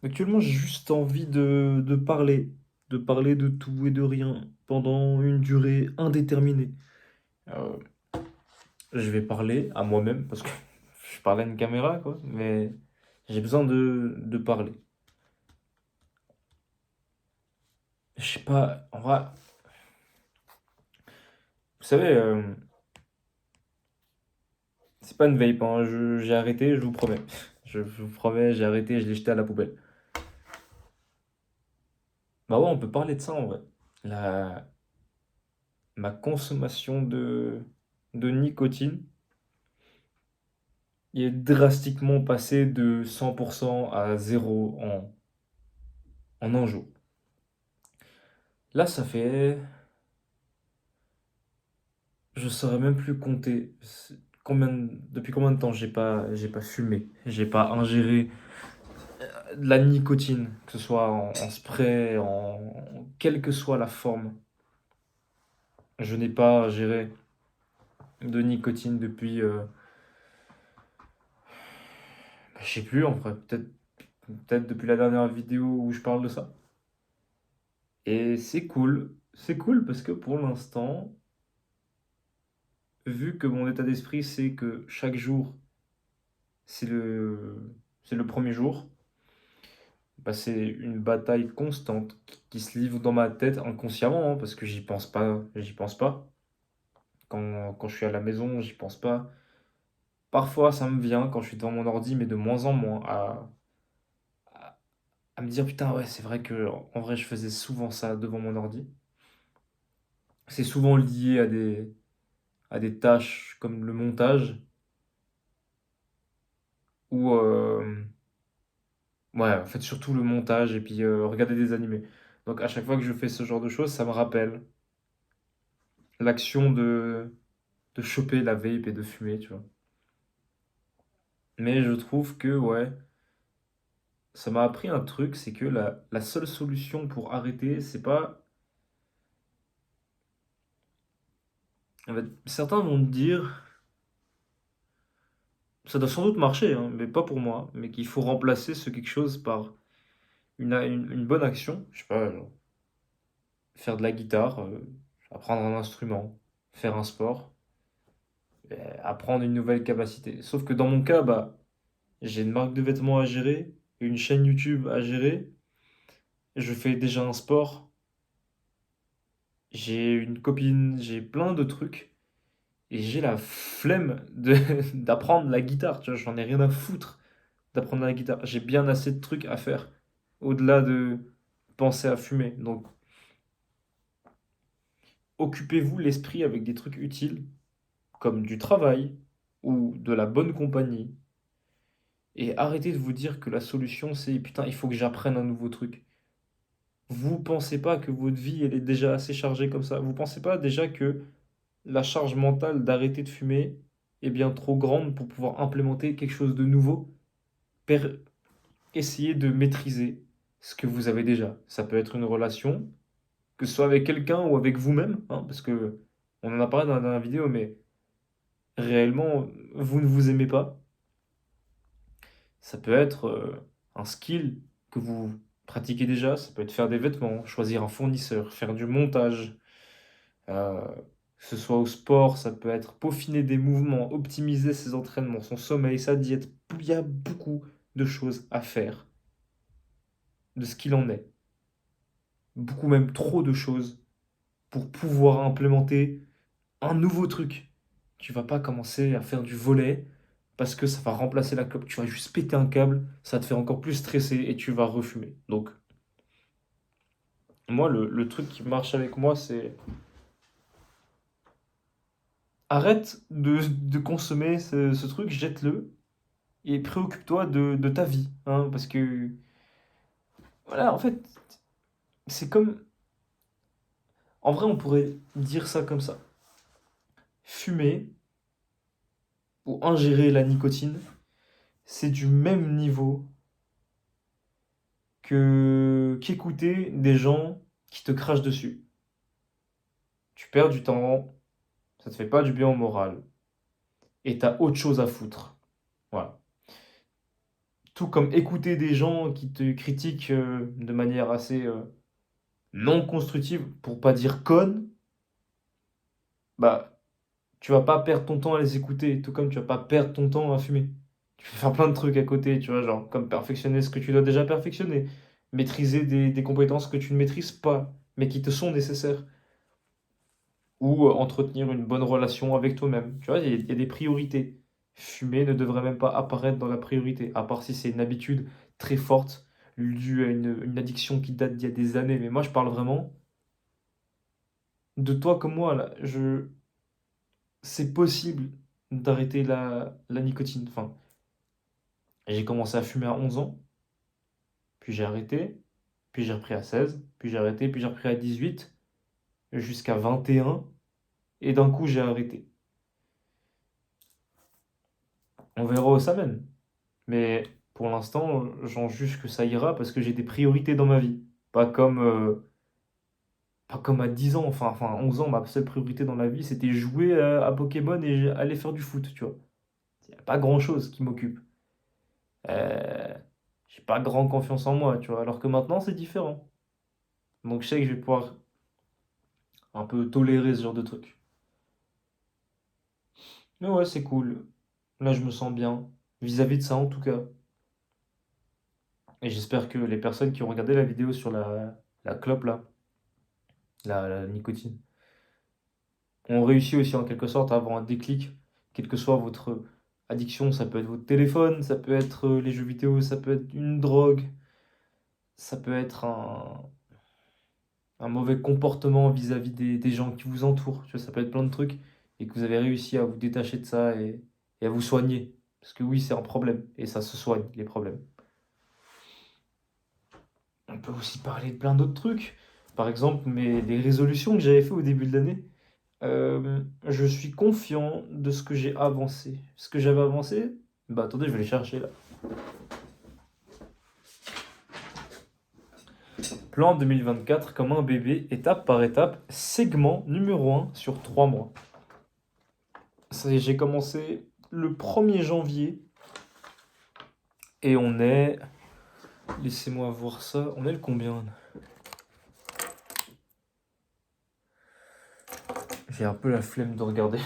Actuellement, j'ai juste envie de parler de tout et de rien pendant une durée indéterminée. Euh, je vais parler à moi-même parce que je parle à une caméra, quoi, mais j'ai besoin de parler. Je sais pas, en vrai, vous savez, c'est pas une vape, hein, j'ai arrêté, je vous promets. Je vous promets, j'ai arrêté, je l'ai jeté à la poubelle. Bah ouais, on peut parler de ça en vrai. La, ma consommation de nicotine est drastiquement passée de 100% à zéro en un jour. Là, ça fait... Je saurais même plus compter depuis combien de temps j'ai pas fumé, j'ai pas ingéré de la nicotine, que ce soit en spray, quelle que soit la forme. Je n'ai pas ingéré de nicotine depuis, je sais plus en vrai, peut-être depuis la dernière vidéo où je parle de ça. Et c'est cool parce que pour l'instant, vu que mon état d'esprit c'est que chaque jour c'est le premier jour, bah, c'est une bataille constante qui se livre dans ma tête inconsciemment, hein, parce que j'y pense pas. Quand je suis à la maison, j'y pense pas. Parfois, ça me vient quand je suis devant mon ordi, mais de moins en moins, à, à me dire putain, ouais, c'est vrai que en vrai, je faisais souvent ça devant mon ordi. C'est souvent lié à des tâches comme le montage ou, ouais, en fait, surtout le montage et puis regarder des animés. Donc, à chaque fois que je fais ce genre de choses, ça me rappelle l'action de choper la vape et de fumer, tu vois. Mais je trouve que, ouais, ça m'a appris un truc, c'est que la seule solution pour arrêter, c'est pas... En fait, certains vont te dire, ça doit sans doute marcher, hein, mais pas pour moi, mais qu'il faut remplacer ce quelque chose par une bonne action. Je sais pas, genre, faire de la guitare, apprendre un instrument, faire un sport, apprendre une nouvelle capacité. Sauf que dans mon cas, bah, j'ai une marque de vêtements à gérer, une chaîne YouTube à gérer, je fais déjà un sport, j'ai une copine, j'ai plein de trucs et j'ai la flemme d'apprendre la guitare, tu vois, j'en ai rien à foutre d'apprendre la guitare. J'ai bien assez de trucs à faire au-delà de penser à fumer. Donc, occupez-vous l'esprit avec des trucs utiles comme du travail ou de la bonne compagnie et arrêtez de vous dire que la solution c'est putain, il faut que j'apprenne un nouveau truc. Vous pensez pas que votre vie elle est déjà assez chargée comme ça? Vous pensez pas déjà que la charge mentale d'arrêter de fumer est bien trop grande pour pouvoir implémenter quelque chose de nouveau. Per- Essayez de maîtriser ce que vous avez déjà. Ça peut être une relation, que ce soit avec quelqu'un ou avec vous-même, hein, parce que on en a parlé dans la dernière vidéo, mais réellement, vous ne vous aimez pas. Ça peut être un skill que vous pratiquez déjà, ça peut être faire des vêtements, choisir un fournisseur, faire du montage, euh, que ce soit au sport, ça peut être peaufiner des mouvements, optimiser ses entraînements, son sommeil, sa diète. Il y a beaucoup de choses à faire, de ce qu'il en est. Beaucoup même trop de choses pour pouvoir implémenter un nouveau truc. Tu vas pas commencer à faire du volet parce que ça va remplacer la clope. Tu vas juste péter un câble, ça va te faire encore plus stresser et tu vas refumer. Donc, moi, le truc qui marche avec moi, c'est arrête de consommer ce truc, jette-le et préoccupe-toi de ta vie. Hein, parce que, voilà, en fait, c'est comme. En vrai, on pourrait dire ça comme ça. Fumer ou ingérer la nicotine, c'est du même niveau que qu'écouter des gens qui te crachent dessus. Tu perds du temps, ça te fait pas du bien au moral, et t'as autre chose à foutre. Voilà. tout comme écouter des gens qui te critiquent de manière assez non constructive, pour pas dire conne, bah tu vas pas perdre ton temps à les écouter, tout comme tu vas pas perdre ton temps à fumer. Tu peux faire plein de trucs à côté, tu vois, genre comme perfectionner ce que tu dois déjà perfectionner, maîtriser des compétences que tu ne maîtrises pas, mais qui te sont nécessaires, ou entretenir une bonne relation avec toi-même. Tu vois, il y a des priorités. Fumer ne devrait même pas apparaître dans la priorité, à part si c'est une habitude très forte, due à une addiction qui date d'il y a des années. Mais moi, je parle vraiment de toi comme moi, là. C'est possible d'arrêter la nicotine. Enfin, j'ai commencé à fumer à 11 ans, puis j'ai arrêté, puis j'ai repris à 16, puis j'ai arrêté, puis j'ai repris à 18, jusqu'à 21, et d'un coup j'ai arrêté. On verra où ça mène. Mais pour l'instant, j'en juge que ça ira parce que j'ai des priorités dans ma vie. Pas comme à 10 ans, enfin 11 ans, ma seule priorité dans la vie, c'était jouer à Pokémon et aller faire du foot, tu vois. Il n'y a pas grand-chose qui m'occupe. Euh, j'ai pas grand confiance en moi, tu vois. Alors que maintenant, c'est différent. Donc je sais que je vais pouvoir un peu tolérer ce genre de truc. Mais ouais, c'est cool. Là, je me sens bien. Vis-à-vis de ça, en tout cas. Et j'espère que les personnes qui ont regardé la vidéo sur la clope, là, la nicotine, ont réussi aussi en quelque sorte à avoir un déclic, quelle que soit votre addiction. Ça peut être votre téléphone, ça peut être les jeux vidéo, ça peut être une drogue, ça peut être un mauvais comportement vis-à-vis des gens qui vous entourent. Tu vois, ça peut être plein de trucs et que vous avez réussi à vous détacher de ça et à vous soigner. Parce que oui, c'est un problème et ça se soigne, les problèmes. On peut aussi parler de plein d'autres trucs. Par exemple, les résolutions que j'avais fait au début de l'année. Je suis confiant de ce que j'ai avancé. Ce que j'avais avancé, bah attendez, je vais les chercher là. Plan 2024 comme un bébé, étape par étape, segment numéro 1 sur 3 mois. J'ai commencé le 1er janvier et on est... Laissez-moi voir ça. On est le combien là? J'ai un peu la flemme de regarder.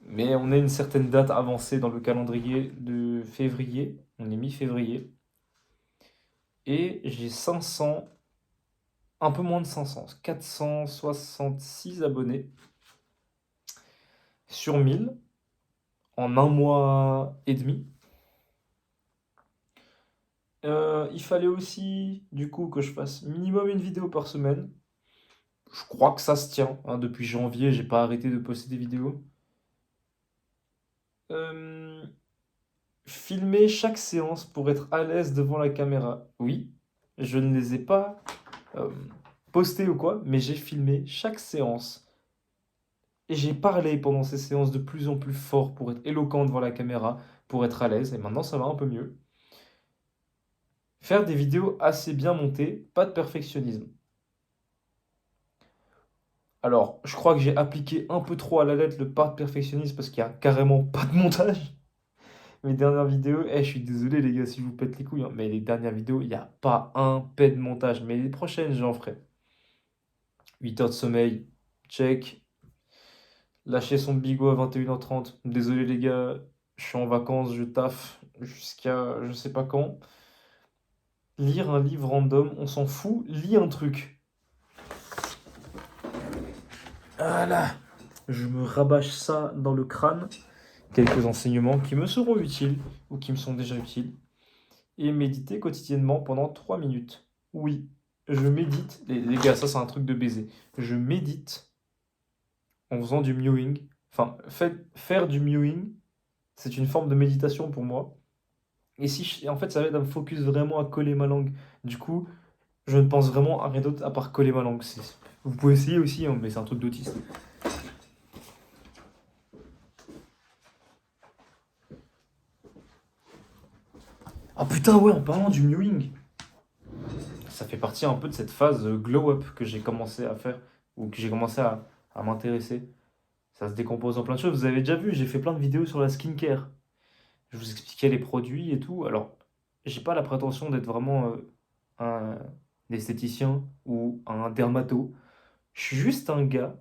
Mais on a une certaine date avancée dans le calendrier de février. On est mi-février. Et j'ai 500, un peu moins de 500, 466 abonnés sur 1000 en un mois et demi. Il fallait aussi, du coup, que je fasse minimum une vidéo par semaine. Je crois que ça se tient, hein. Depuis janvier, j'ai pas arrêté de poster des vidéos. Euh, filmer chaque séance pour être à l'aise devant la caméra. Oui, je ne les ai pas euh, postées ou quoi, mais j'ai filmé chaque séance. Et j'ai parlé pendant ces séances de plus en plus fort pour être éloquent devant la caméra, pour être à l'aise. Et maintenant, ça va un peu mieux. Faire des vidéos assez bien montées, pas de perfectionnisme. Alors, je crois que j'ai appliqué un peu trop à la lettre le pas de perfectionnisme parce qu'il y a carrément pas de montage. Mes dernières vidéos, je suis désolé les gars si je vous pète les couilles, hein, mais les dernières vidéos, il n'y a pas un pet de montage. Mais les prochaines, j'en ferai. 8 heures de sommeil, check. Lâcher son bigot à 21h30. Désolé les gars, je suis en vacances, je taffe jusqu'à je sais pas quand. Lire un livre random, on s'en fout, lis un truc. Voilà, je me rabâche ça dans le crâne. Quelques enseignements qui me seront utiles ou qui me sont déjà utiles. Et méditer quotidiennement pendant 3 minutes. Oui, je médite. Les gars, ça c'est un truc de baiser. Je médite en faisant du mewing. Enfin, faire du mewing, c'est une forme de méditation pour moi. Et en fait, ça m'aide à me focus vraiment à coller ma langue. Du coup, je ne pense vraiment à rien d'autre à part coller ma langue. Vous pouvez essayer aussi, hein, mais c'est un truc d'autiste. Ah putain, ouais, en parlant du mewing, ça fait partie un peu de cette phase glow-up que j'ai commencé à faire, ou que j'ai commencé à m'intéresser. Ça se décompose en plein de choses. Vous avez déjà vu, j'ai fait plein de vidéos sur la skincare. Je vous expliquais les produits et tout. Alors, j'ai pas la prétention d'être vraiment un esthéticien ou un dermato. Je suis juste un gars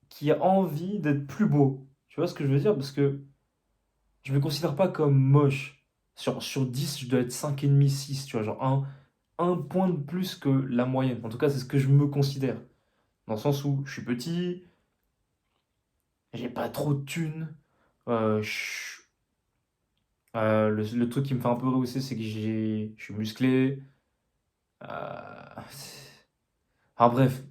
qui a envie d'être plus beau. Tu vois ce que je veux dire? Parce que je me considère pas comme moche. Sur 10, je dois être 5,5, 6, tu vois, genre un point de plus que la moyenne. En tout cas, c'est ce que je me considère. Dans le sens où je suis petit, j'ai pas trop de thunes. euh, je- le truc qui me fait un peu rehausser, c'est que je suis musclé. Enfin bref,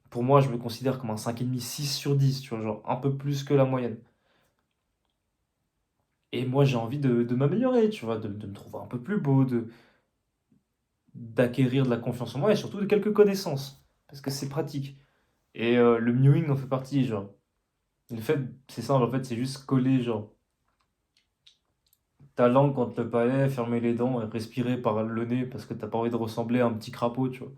pour moi, je me considère comme un 5,5, 6 sur 10, tu vois, genre un peu plus que la moyenne. Et moi, j'ai envie de m'améliorer, tu vois, de me trouver un peu plus beau, d'acquérir de la confiance en moi et surtout de quelques connaissances. Parce que c'est pratique. Et le mewing en fait partie, genre. Le fait, c'est simple, en fait, c'est juste coller, genre, ta langue contre le palais, fermer les dents et respirer par le nez parce que t'as pas envie de ressembler à un petit crapaud, tu vois.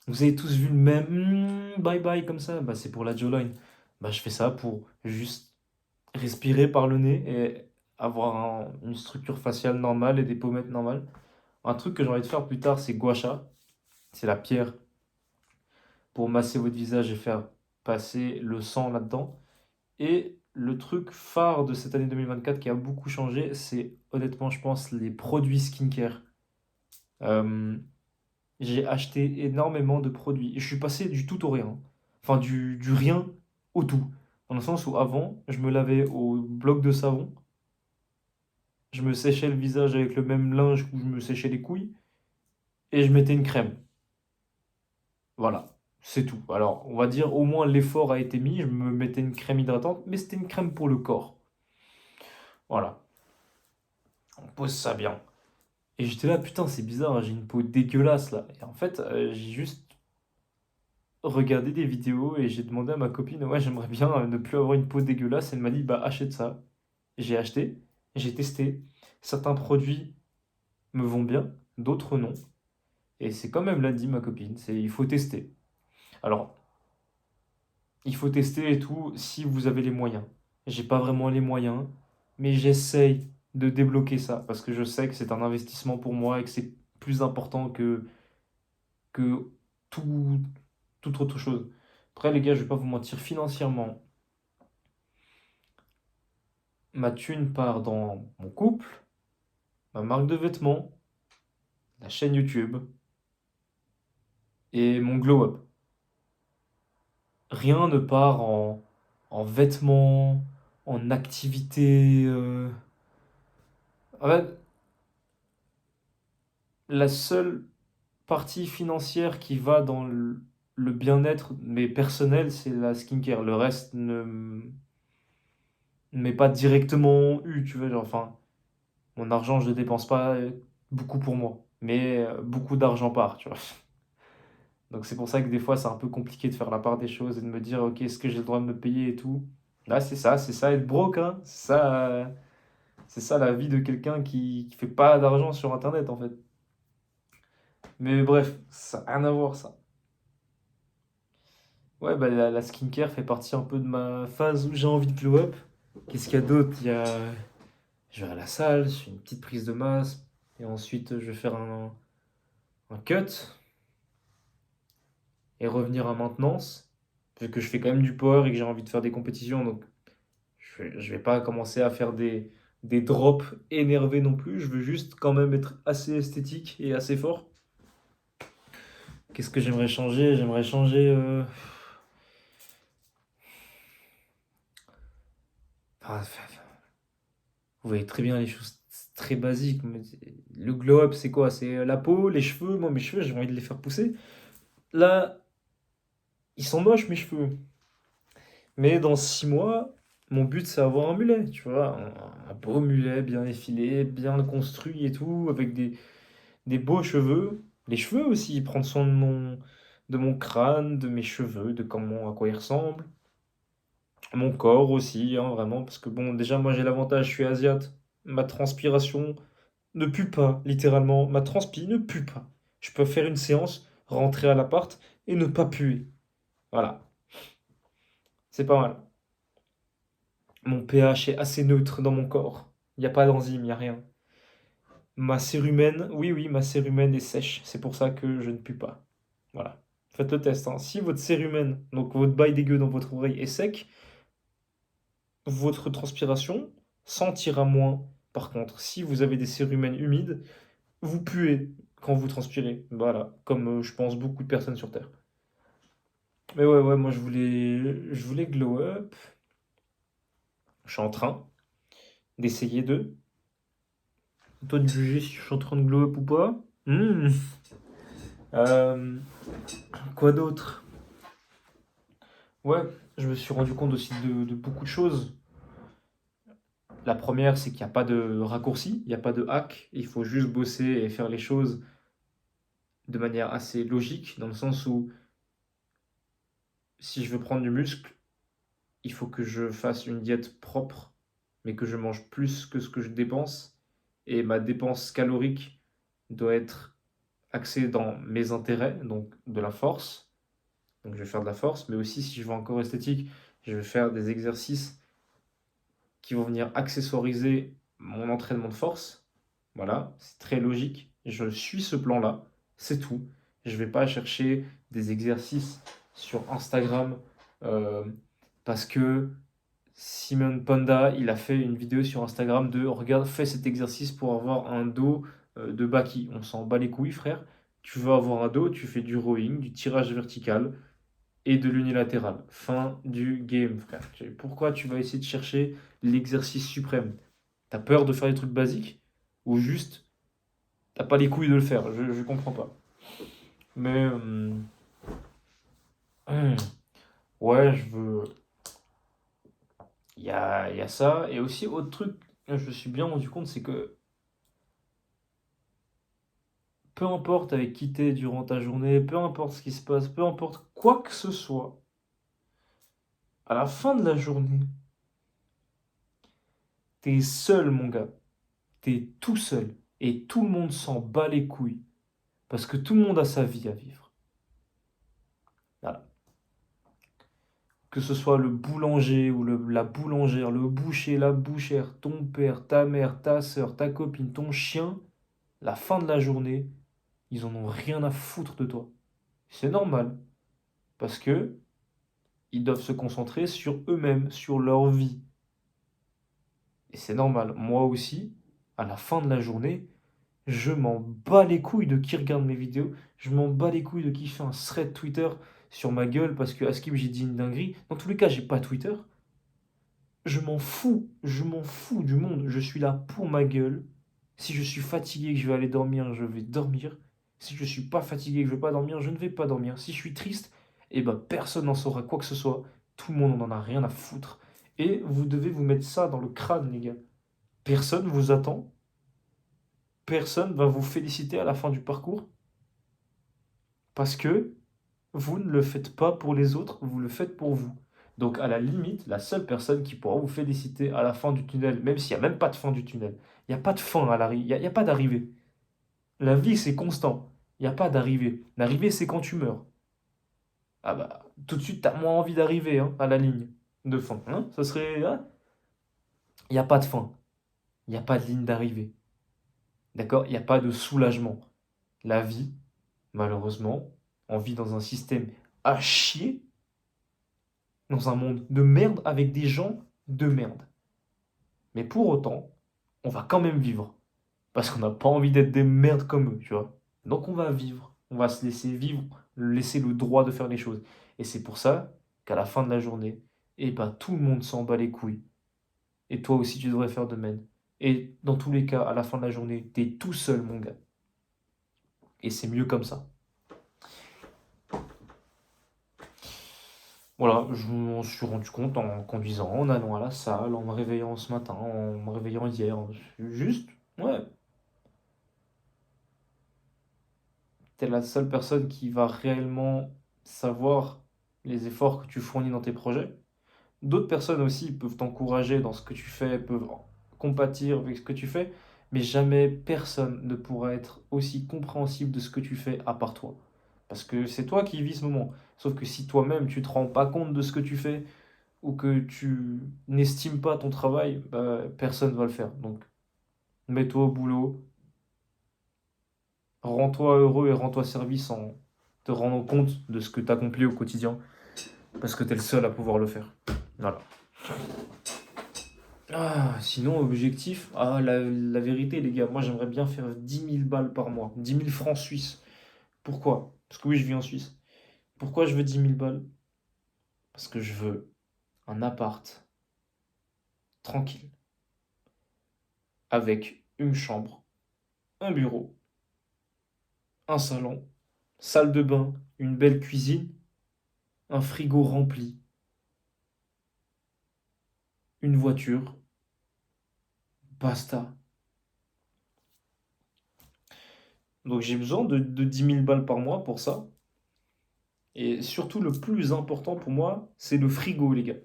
Vous avez tous vu le même bye bye comme ça, bah c'est pour la jawline. Bah je fais ça pour juste respirer par le nez et avoir une structure faciale normale et des pommettes normales. Un truc que j'ai envie de faire plus tard, c'est gua sha. C'est la pierre pour masser votre visage et faire passer le sang là-dedans. Et le truc phare de cette année 2024 qui a beaucoup changé, c'est honnêtement, je pense, les produits skincare. Euh, j'ai acheté énormément de produits. Et je suis passé du tout au rien. Enfin, du rien au tout. Dans le sens où avant, je me lavais au bloc de savon, je me séchais le visage avec le même linge où je me séchais les couilles, et je mettais une crème. Voilà, c'est tout. Alors, on va dire au moins l'effort a été mis, je me mettais une crème hydratante, mais c'était une crème pour le corps. Voilà, on pose ça bien. Et j'étais là, putain, c'est bizarre, hein, j'ai une peau dégueulasse là. Et en fait, j'ai juste regardé des vidéos et j'ai demandé à ma copine, ouais, j'aimerais bien ne plus avoir une peau dégueulasse. Elle m'a dit, bah achète ça. J'ai acheté, j'ai testé. Certains produits me vont bien, d'autres non. Et c'est quand même l'a dit ma copine, c'est il faut tester. Alors, il faut tester et tout si vous avez les moyens. J'ai pas vraiment les moyens, mais j'essaye de débloquer ça parce que je sais que c'est un investissement pour moi et que c'est plus important que tout, toute autre chose. Après, les gars, je vais pas vous mentir, financièrement, ma thune part dans mon couple, ma marque de vêtements, la chaîne YouTube et mon glow up. Rien ne part en vêtements, en activités. En fait, la seule partie financière qui va dans le bien-être, mais personnel, c'est la skincare. Le reste ne m'est pas directement eu, tu vois. Genre, enfin, mon argent, je ne le dépense pas beaucoup pour moi, mais beaucoup d'argent part, tu vois. Donc c'est pour ça que des fois, c'est un peu compliqué de faire la part des choses et de me dire, ok, est-ce que j'ai le droit de me payer et tout. Là, c'est ça être broke, hein. C'est ça la vie de quelqu'un qui fait pas d'argent sur Internet, en fait. Mais bref, ça n'a rien à voir, ça. Ouais, bah la skincare fait partie un peu de ma phase où j'ai envie de glow up. Qu'est-ce qu'il y a d'autre? Je vais à la salle, je fais une petite prise de masse, et ensuite je vais faire un cut et revenir à maintenance. Vu que je fais quand même du power et que j'ai envie de faire des compétitions, donc je vais pas commencer à faire des drops énervés non plus. Je veux juste quand même être assez esthétique et assez fort. Qu'est-ce que j'aimerais changer? J'aimerais changer. Ah, vous voyez très bien les choses très basiques. Mais le glow up, c'est quoi? C'est la peau, les cheveux. Moi, mes cheveux, j'ai envie de les faire pousser. Là, ils sont moches, mes cheveux. Mais dans 6 mois, mon but, c'est avoir un mulet, tu vois. Un beau mulet bien effilé, bien construit et tout, avec des beaux cheveux. Les cheveux aussi, prendre soin de mon crâne, de mes cheveux, de comment, à quoi ils ressemblent. Mon corps aussi, hein, vraiment, parce que bon, déjà, moi j'ai l'avantage, je suis asiate. Ma transpiration ne pue pas, littéralement. Ma transpi ne pue pas. Je peux faire une séance, rentrer à l'appart et ne pas puer. Voilà, c'est pas mal. Mon pH est assez neutre dans mon corps. Il n'y a pas d'enzyme, il n'y a rien. Ma cérumen, oui, oui, ma cérumen est sèche. C'est pour ça que je ne pue pas. Voilà. Faites le test, hein. Si votre cérumen, donc votre bail dégueu dans votre oreille est sec, votre transpiration sentira moins. Par contre, si vous avez des cérumens humides, vous puez quand vous transpirez. Voilà, comme je pense beaucoup de personnes sur Terre. Mais ouais, ouais, moi je voulais glow up. Je suis en train d'essayer de. Toi de juger si je suis en train de glow up ou pas. Hmm. Euh, quoi d'autre? Ouais, je me suis rendu compte aussi de beaucoup de choses. La première, c'est qu'il n'y a pas de raccourci, il n'y a pas de hack. Il faut juste bosser et faire les choses de manière assez logique, dans le sens où si je veux prendre du muscle, il faut que je fasse une diète propre, mais que je mange plus que ce que je dépense. Et ma dépense calorique doit être axée dans mes intérêts, donc de la force. Donc je vais faire de la force, mais aussi si je veux encore esthétique, je vais faire des exercices qui vont venir accessoiriser mon entraînement de force. Voilà, c'est très logique. Je suis ce plan-là, c'est tout. Je ne vais pas chercher des exercices sur Instagram euh, parce que Simon Panda, il a fait une vidéo sur Instagram de regarde, fais cet exercice pour avoir un dos de Baki. On s'en bat les couilles, frère. Tu veux avoir un dos, tu fais du rowing, du tirage vertical et de l'unilatéral. Fin du game, frère. Pourquoi tu vas essayer de chercher l'exercice suprême? T'as peur de faire des trucs basiques? Ou juste, t'as pas les couilles de le faire? Je comprends pas. Mais, ouais, je veux. Il y a ça. Et aussi, autre truc, je me suis bien rendu compte, c'est que peu importe avec qui t'es durant ta journée, peu importe ce qui se passe, peu importe quoi que ce soit, à la fin de la journée, t'es seul, mon gars. T'es tout seul. Et tout le monde s'en bat les couilles. Parce que tout le monde a sa vie à vivre. Voilà. Que ce soit le boulanger ou la boulangère, le boucher, la bouchère, ton père, ta mère, ta soeur, ta copine, ton chien, la fin de la journée, ils en ont rien à foutre de toi. C'est normal. Parce que ils doivent se concentrer sur eux-mêmes, sur leur vie. Et c'est normal. Moi aussi, à la fin de la journée, je m'en bats les couilles de qui regarde mes vidéos. Je m'en bats les couilles de qui fait un thread Twitter sur ma gueule parce que à Skip j'ai dit une dinguerie. Dans tous les cas, j'ai pas Twitter. Je m'en fous du monde. Je suis là pour ma gueule. Si je suis fatigué et que je vais aller dormir, je vais dormir. Si je suis pas fatigué et que je vais pas dormir, je ne vais pas dormir. Si je suis triste, eh ben personne n'en saura quoi que ce soit. Tout le monde n'en a rien à foutre. Et vous devez vous mettre ça dans le crâne, les gars. Personne vous attend. Personne va vous féliciter à la fin du parcours parce que vous ne le faites pas pour les autres, vous le faites pour vous. Donc à la limite, la seule personne qui pourra vous féliciter à la fin du tunnel, même s'il n'y a même pas de fin du tunnel, il n'y a pas de fin à l'arrivée, il y a pas d'arrivée. La vie, c'est constant. Il n'y a pas d'arrivée. L'arrivée, c'est quand tu meurs. Ah bah, tout de suite, tu as moins envie d'arriver hein, à la ligne de fin. Hein. Ça serait... hein. Il n'y a pas de fin. Il n'y a pas de ligne d'arrivée. D'accord? Il n'y a pas de soulagement. La vie, malheureusement, on vit dans un système à chier, dans un monde de merde avec des gens de merde. Mais pour autant, on va quand même vivre. Parce qu'on n'a pas envie d'être des merdes comme eux, tu vois. Donc on va vivre. On va se laisser vivre, laisser le droit de faire les choses. Et c'est pour ça qu'à la fin de la journée, eh ben, tout le monde s'en bat les couilles. Et toi aussi, tu devrais faire de même. Et dans tous les cas, à la fin de la journée, t'es tout seul, mon gars. Et c'est mieux comme ça. Voilà, je m'en suis rendu compte en conduisant, en allant à la salle, en me réveillant ce matin, en me réveillant hier. Juste, ouais, t'es la seule personne qui va réellement savoir les efforts que tu fournis dans tes projets. D'autres personnes aussi peuvent t'encourager dans ce que tu fais, peuvent compatir avec ce que tu fais, mais jamais personne ne pourra être aussi compréhensible de ce que tu fais à part toi. Parce que c'est toi qui vis ce moment. Sauf que si toi-même tu te rends pas compte de ce que tu fais, ou que tu n'estimes pas ton travail, bah, personne ne va le faire. Donc, mets-toi au boulot, Rends-toi heureux et rends-toi service en te rendant compte de ce que tu accomplis au quotidien, parce que tu es le seul à pouvoir le faire. Voilà. Ah, sinon, objectif, la vérité, les gars, moi j'aimerais bien faire 10 000 balles par mois, 10 000 francs suisses. Pourquoi? Parce que oui, je vis en Suisse. Pourquoi je veux 10 000 balles? Parce que je veux un appart tranquille, avec une chambre, un bureau, un salon, salle de bain, une belle cuisine, un frigo rempli, une voiture, basta. Donc j'ai besoin de 10 000 balles par mois pour ça. Et surtout, le plus important pour moi, c'est le frigo, les gars.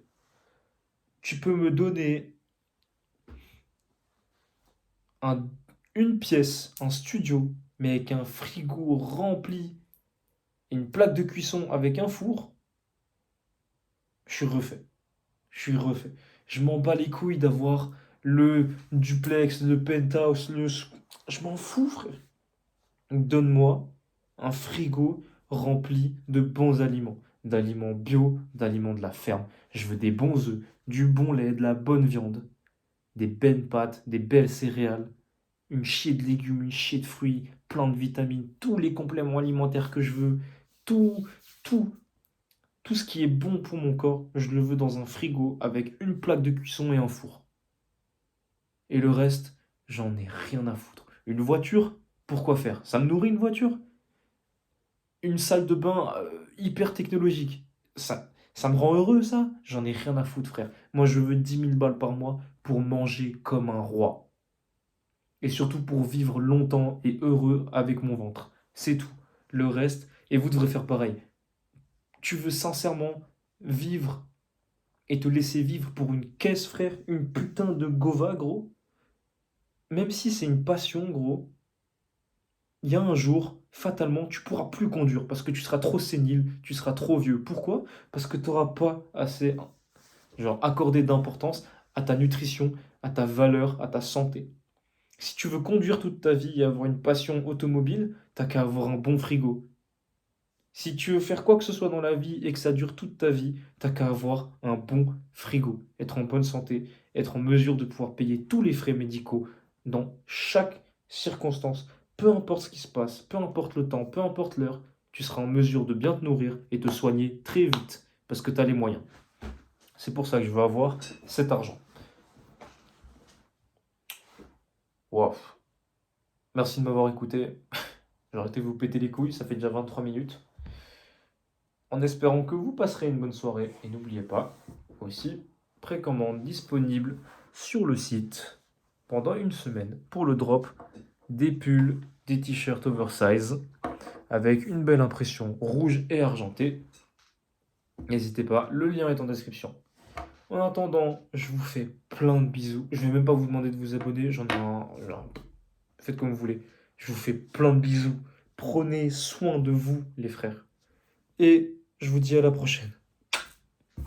Tu peux me donner un- une pièce, un studio, mais avec un frigo rempli, et une plaque de cuisson avec un four, je suis refait. Je suis refait. Je m'en bats les couilles d'avoir le duplex, le penthouse, Je m'en fous, frère. Donne-moi un frigo rempli de bons aliments. D'aliments bio, d'aliments de la ferme. Je veux des bons œufs, du bon lait, de la bonne viande, des belles pâtes, des belles céréales, une chier de légumes, une chier de fruits, plein de vitamines, tous les compléments alimentaires que je veux, tout, tout, tout ce qui est bon pour mon corps, je le veux dans un frigo avec une plaque de cuisson et un four. Et le reste, j'en ai rien à foutre. Une voiture, pourquoi faire? Ça me nourrit une voiture? Une salle de bain hyper technologique. Ça me rend heureux, ça? J'en ai rien à foutre, frère. Moi, je veux 10 000 balles par mois pour manger comme un roi. Et surtout pour vivre longtemps et heureux avec mon ventre. C'est tout. Le reste, et vous devrez faire pareil. Tu veux sincèrement vivre et te laisser vivre pour une caisse, frère? Une putain de Gova, gros? Même si c'est une passion, gros, il y a un jour, fatalement, tu pourras plus conduire parce que tu seras trop sénile, tu seras trop vieux. Pourquoi? Parce que tu n'auras pas assez, genre, accordé d'importance à ta nutrition, à ta valeur, à ta santé. Si tu veux conduire toute ta vie et avoir une passion automobile, t'as qu'à avoir un bon frigo. Si tu veux faire quoi que ce soit dans la vie et que ça dure toute ta vie, t'as qu'à avoir un bon frigo, être en bonne santé, être en mesure de pouvoir payer tous les frais médicaux dans chaque circonstance, peu importe ce qui se passe, peu importe le temps, peu importe l'heure, tu seras en mesure de bien te nourrir et te soigner très vite parce que tu as les moyens. C'est pour ça que je veux avoir cet argent. Wow. Merci de m'avoir écouté. J'ai arrêté de vous péter les couilles, ça fait déjà 23 minutes. En espérant que vous passerez une bonne soirée. Et n'oubliez pas, aussi, précommande disponible sur le site pendant une semaine pour le drop des pulls, des t-shirts oversize avec une belle impression rouge et argentée. N'hésitez pas, le lien est en description. En attendant, je vous fais plein de bisous. Je vais même pas vous demander de vous abonner, j'en ai un. Faites comme vous voulez. Je vous fais plein de bisous. Prenez soin de vous, les frères. Et je vous dis à la prochaine.